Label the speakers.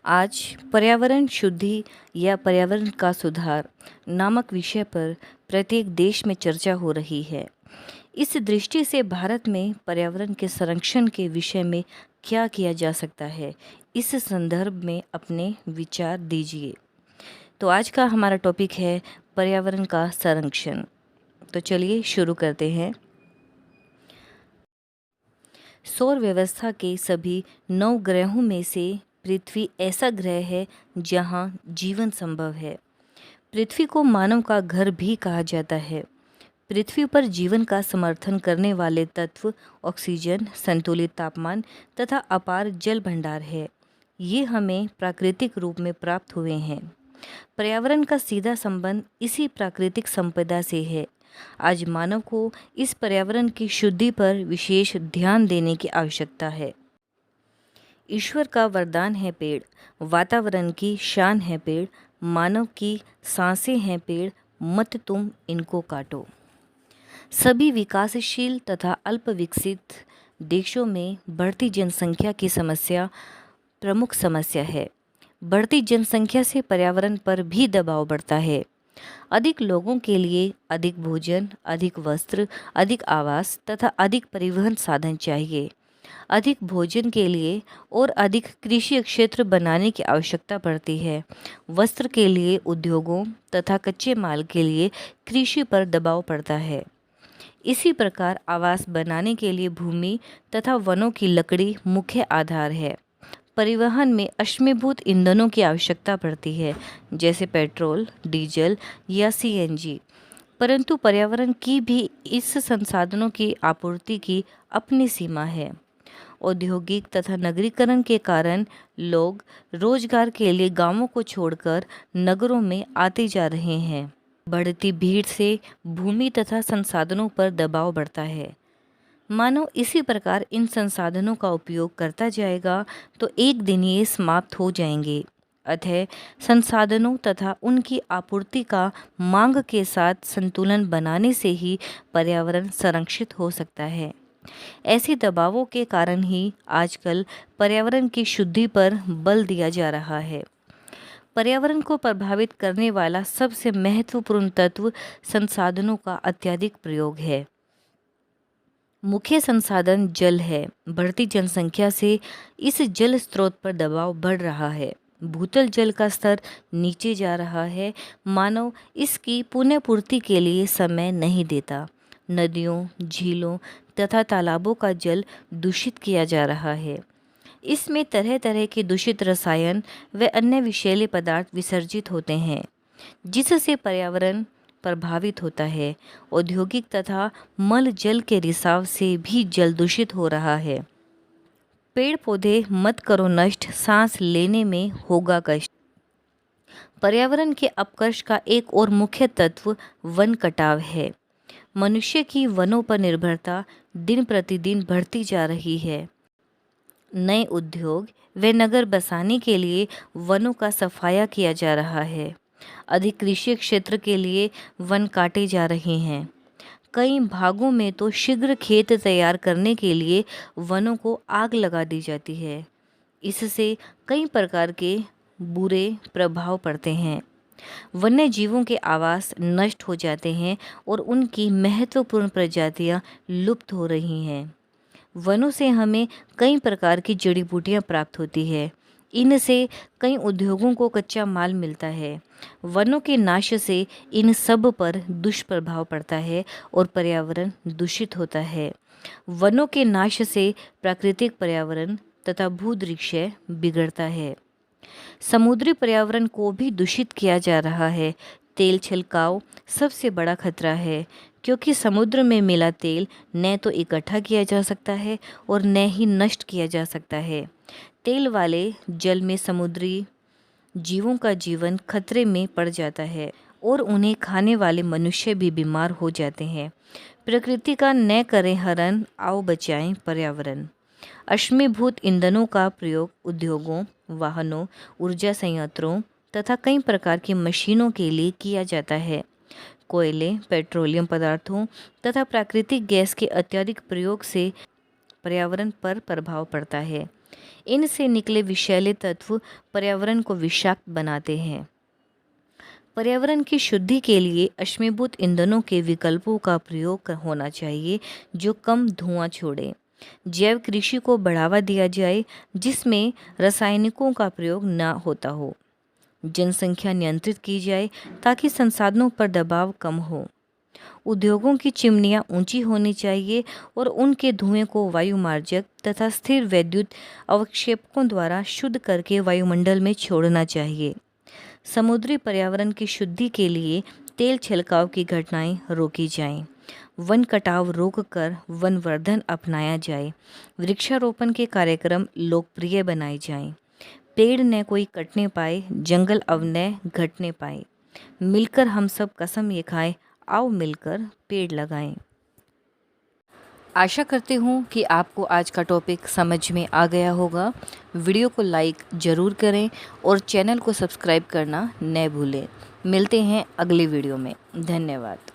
Speaker 1: आज पर्यावरण शुद्धि या पर्यावरण का सुधार नामक विषय पर प्रत्येक देश में चर्चा हो रही है। इस दृष्टि से भारत में पर्यावरण के संरक्षण के विषय में क्या किया जा सकता है, इस संदर्भ में अपने विचार दीजिए। तो आज का हमारा टॉपिक है पर्यावरण का संरक्षण। तो चलिए शुरू करते हैं। सौर व्यवस्था के सभी 9 ग्रहों में से पृथ्वी ऐसा ग्रह है जहां जीवन संभव है। पृथ्वी को मानव का घर भी कहा जाता है। पृथ्वी पर जीवन का समर्थन करने वाले तत्व ऑक्सीजन, संतुलित तापमान तथा अपार जल भंडार है। ये हमें प्राकृतिक रूप में प्राप्त हुए हैं। पर्यावरण का सीधा संबंध इसी प्राकृतिक संपदा से है। आज मानव को इस पर्यावरण की शुद्धि पर विशेष ध्यान देने की आवश्यकता है। ईश्वर का वरदान है पेड़, वातावरण की शान है पेड़, मानव की सांसें हैं पेड़, मत तुम इनको काटो। सभी विकासशील तथा अल्प विकसित देशों में बढ़ती जनसंख्या की समस्या प्रमुख समस्या है। बढ़ती जनसंख्या से पर्यावरण पर भी दबाव बढ़ता है। अधिक लोगों के लिए अधिक भोजन, अधिक वस्त्र, अधिक आवास तथा अधिक परिवहन साधन चाहिए। अधिक भोजन के लिए और अधिक कृषि क्षेत्र बनाने की आवश्यकता पड़ती है। वस्त्र के लिए उद्योगों तथा कच्चे माल के लिए कृषि पर दबाव पड़ता है। इसी प्रकार आवास बनाने के लिए भूमि तथा वनों की लकड़ी मुख्य आधार है। परिवहन में अश्मीभूत ईंधनों की आवश्यकता पड़ती है, जैसे पेट्रोल, डीजल या सीएनजी। परंतु पर्यावरण की भी इस संसाधनों की आपूर्ति की अपनी सीमा है। औद्योगिक तथा नगरीकरण के कारण लोग रोजगार के लिए गांवों को छोड़कर नगरों में आते जा रहे हैं। बढ़ती भीड़ से भूमि तथा संसाधनों पर दबाव बढ़ता है। मानव इसी प्रकार इन संसाधनों का उपयोग करता जाएगा तो एक दिन ये समाप्त हो जाएंगे। अतः संसाधनों तथा उनकी आपूर्ति का मांग के साथ संतुलन बनाने से ही पर्यावरण संरक्षित हो सकता है। ऐसे दबावों के कारण ही आजकल पर्यावरण की शुद्धि पर बल दिया जा रहा है। पर्यावरण को प्रभावित करने वाला सबसे महत्वपूर्ण तत्व संसाधनों का अत्यधिक प्रयोग है। मुख्य संसाधन जल है। बढ़ती जनसंख्या से इस जल स्रोत पर दबाव बढ़ रहा है। भूतल जल का स्तर नीचे जा रहा है। मानव इसकी पुनःपूर्ति के लिए समय नहीं देता। नदियों, झीलों तथा तालाबों का जल दूषित किया जा रहा है। इसमें तरह तरह के दूषित रसायन व अन्य विषैले पदार्थ विसर्जित होते हैं, जिससे पर्यावरण प्रभावित होता है। औद्योगिक तथा मल जल के रिसाव से भी जल दूषित हो रहा है। पेड़ पौधे मत करो नष्ट, सांस लेने में होगा कष्ट। पर्यावरण के अपकर्ष का एक और मुख्य तत्व वन कटाव है। मनुष्य की वनों पर निर्भरता दिन प्रतिदिन बढ़ती जा रही है। नए उद्योग व नगर बसाने के लिए वनों का सफाया किया जा रहा है। अधिक कृषि क्षेत्र के लिए वन काटे जा रहे हैं। कई भागों में तो शीघ्र खेत तैयार करने के लिए वनों को आग लगा दी जाती है। इससे कई प्रकार के बुरे प्रभाव पड़ते हैं। वन्य जीवों के आवास नष्ट हो जाते हैं और उनकी महत्वपूर्ण प्रजातियां लुप्त हो रही हैं। वनों से हमें कई प्रकार की जड़ी बूटियां प्राप्त होती है। इनसे कई उद्योगों को कच्चा माल मिलता है। वनों के नाश से इन सब पर दुष्प्रभाव पड़ता है और पर्यावरण दूषित होता है। वनों के नाश से प्राकृतिक पर्यावरण तथा भूदृश्य बिगड़ता है। समुद्री पर्यावरण को भी दूषित किया जा रहा है। तेल छिड़काव सबसे बड़ा खतरा है, क्योंकि समुद्र में मिला तेल न तो इकट्ठा किया जा सकता है और न ही नष्ट किया जा सकता है। तेल वाले जल में समुद्री जीवों का जीवन खतरे में पड़ जाता है और उन्हें खाने वाले मनुष्य भी बीमार हो जाते हैं। प्रकृति का न करें हरण, आओ बचाएं पर्यावरण। अश्मीभूत ईंधनों का प्रयोग उद्योगों, वाहनों, ऊर्जा संयंत्रों तथा कई प्रकार की मशीनों के लिए किया जाता है। कोयले, पेट्रोलियम पदार्थों तथा प्राकृतिक गैस के अत्यधिक प्रयोग से पर्यावरण पर प्रभाव पड़ता है। इनसे निकले विषैले तत्व पर्यावरण को विषाक्त बनाते हैं। पर्यावरण की शुद्धि के लिए अश्मीभूत ईंधनों के विकल्पों का प्रयोग होना चाहिए जो कम धुआं छोड़े। जैव कृषि को बढ़ावा दिया जाए जिसमें रासायनिकों का प्रयोग न होता हो। जनसंख्या नियंत्रित की जाए ताकि संसाधनों पर दबाव कम हो। उद्योगों की चिमनियां ऊंची होनी चाहिए और उनके धुएं को वायुमार्जक तथा स्थिर वैद्युत अवक्षेपकों द्वारा शुद्ध करके वायुमंडल में छोड़ना चाहिए। समुद्री पर्यावरण की शुद्धि के लिए तेल छिड़काव की घटनाएं रोकी जाएं। वन कटाव रोककर वनवर्धन अपनाया जाए। वृक्षारोपण के कार्यक्रम लोकप्रिय बनाए जाएं। पेड़ न कोई कटने पाए, जंगल अब न घटने पाए। मिलकर हम सब कसम ये खाएं, आओ मिलकर पेड़ लगाएं। आशा करती हूँ कि आपको आज का टॉपिक समझ में आ गया होगा। वीडियो को लाइक ज़रूर करें और चैनल को सब्सक्राइब करना न भूलें। मिलते हैं अगले वीडियो में। धन्यवाद।